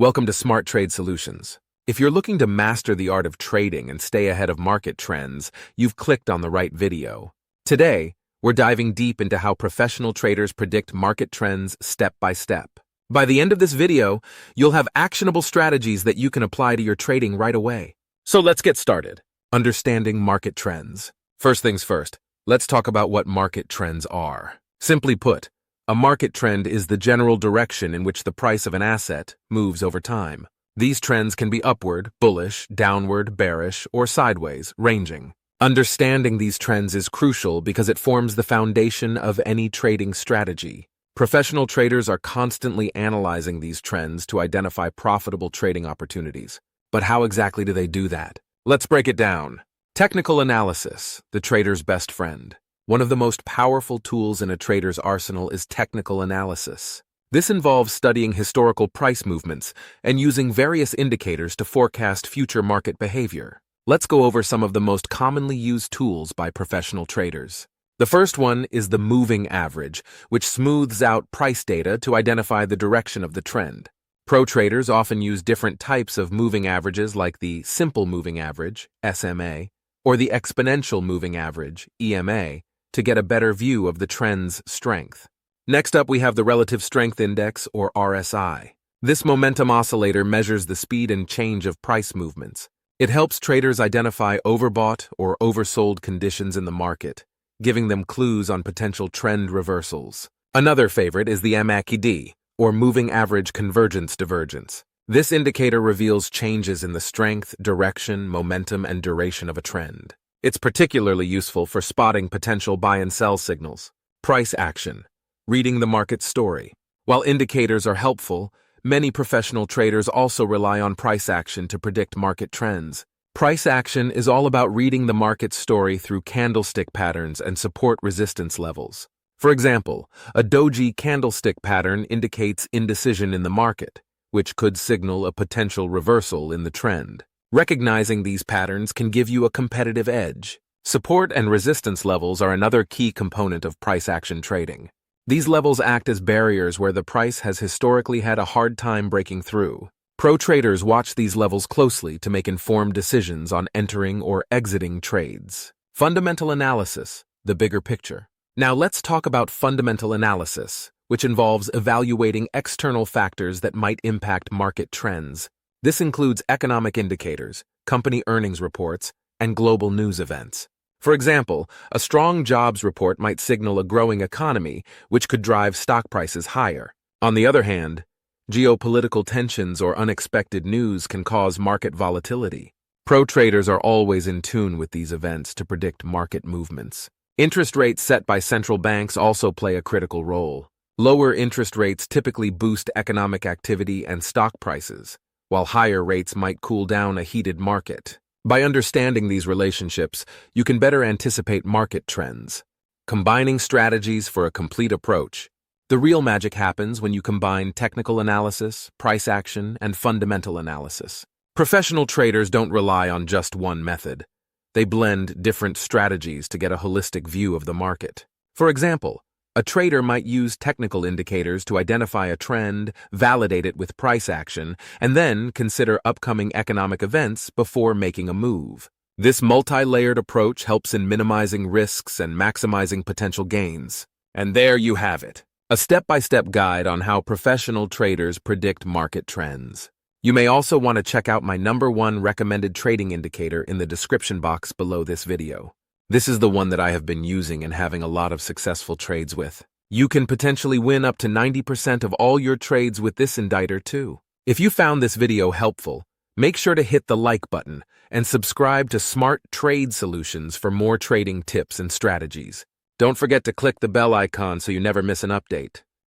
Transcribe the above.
Welcome to Smart Trade Solutions. If you're looking to master the art of trading and stay ahead of market trends, you've clicked on the right video. Today, we're diving deep into how professional traders predict market trends step by step. By the end of this video, you'll have actionable strategies that you can apply to your trading right away. So let's get started. Understanding market trends. First things first, let's talk about what market trends are. Simply put, a market trend is the general direction in which the price of an asset moves over time. These trends can be upward, bullish, downward, bearish, or sideways, ranging. Understanding these trends is crucial because it forms the foundation of any trading strategy. Professional traders are constantly analyzing these trends to identify profitable trading opportunities. But how exactly do they do that? Let's break it down. Technical analysis, the trader's best friend. One of the most powerful tools in a trader's arsenal is technical analysis. This involves studying historical price movements and using various indicators to forecast future market behavior. Let's go over some of the most commonly used tools by professional traders. The first one is the moving average, which smooths out price data to identify the direction of the trend. Pro traders often use different types of moving averages like the simple moving average, SMA, or the exponential moving average, EMA, to get a better view of the trend's strength. Next up, we have the Relative Strength Index, or RSI. This momentum oscillator measures the speed and change of price movements. It helps traders identify overbought or oversold conditions in the market, giving them clues on potential trend reversals. Another favorite is the MACD, or Moving Average Convergence Divergence. This indicator reveals changes in the strength, direction, momentum, and duration of a trend. It's particularly useful for spotting potential buy and sell signals. Price action, reading the market story. While indicators are helpful, many professional traders also rely on price action to predict market trends. Price action is all about reading the market story through candlestick patterns and support resistance levels. For example, a doji candlestick pattern indicates indecision in the market, which could signal a potential reversal in the trend. Recognizing these patterns can give you a competitive edge. Support and resistance levels are another key component of price action trading. These levels act as barriers where the price has historically had a hard time breaking through. Pro traders watch these levels closely to make informed decisions on entering or exiting trades. Fundamental analysis, the bigger picture. Now let's talk about fundamental analysis, which involves evaluating external factors that might impact market trends. This includes economic indicators, company earnings reports, and global news events. For example, a strong jobs report might signal a growing economy, which could drive stock prices higher. On the other hand, geopolitical tensions or unexpected news can cause market volatility. Pro traders are always in tune with these events to predict market movements. Interest rates set by central banks also play a critical role. Lower interest rates typically boost economic activity and stock prices, while higher rates might cool down a heated market. By understanding these relationships, you can better anticipate market trends. Combining strategies for a complete approach. The real magic happens when you combine technical analysis, price action, and fundamental analysis. Professional traders don't rely on just one method. They blend different strategies to get a holistic view of the market. For example, a trader might use technical indicators to identify a trend, validate it with price action, and then consider upcoming economic events before making a move. This multi-layered approach helps in minimizing risks and maximizing potential gains. And there you have it, a step-by-step guide on how professional traders predict market trends. You may also want to check out my #1 recommended trading indicator in the description box below this video. This is the one that I have been using and having a lot of successful trades with. You can potentially win up to 90% of all your trades with this indicator too. If you found this video helpful, make sure to hit the like button and subscribe to Smart Trade Solutions for more trading tips and strategies. Don't forget to click the bell icon so you never miss an update.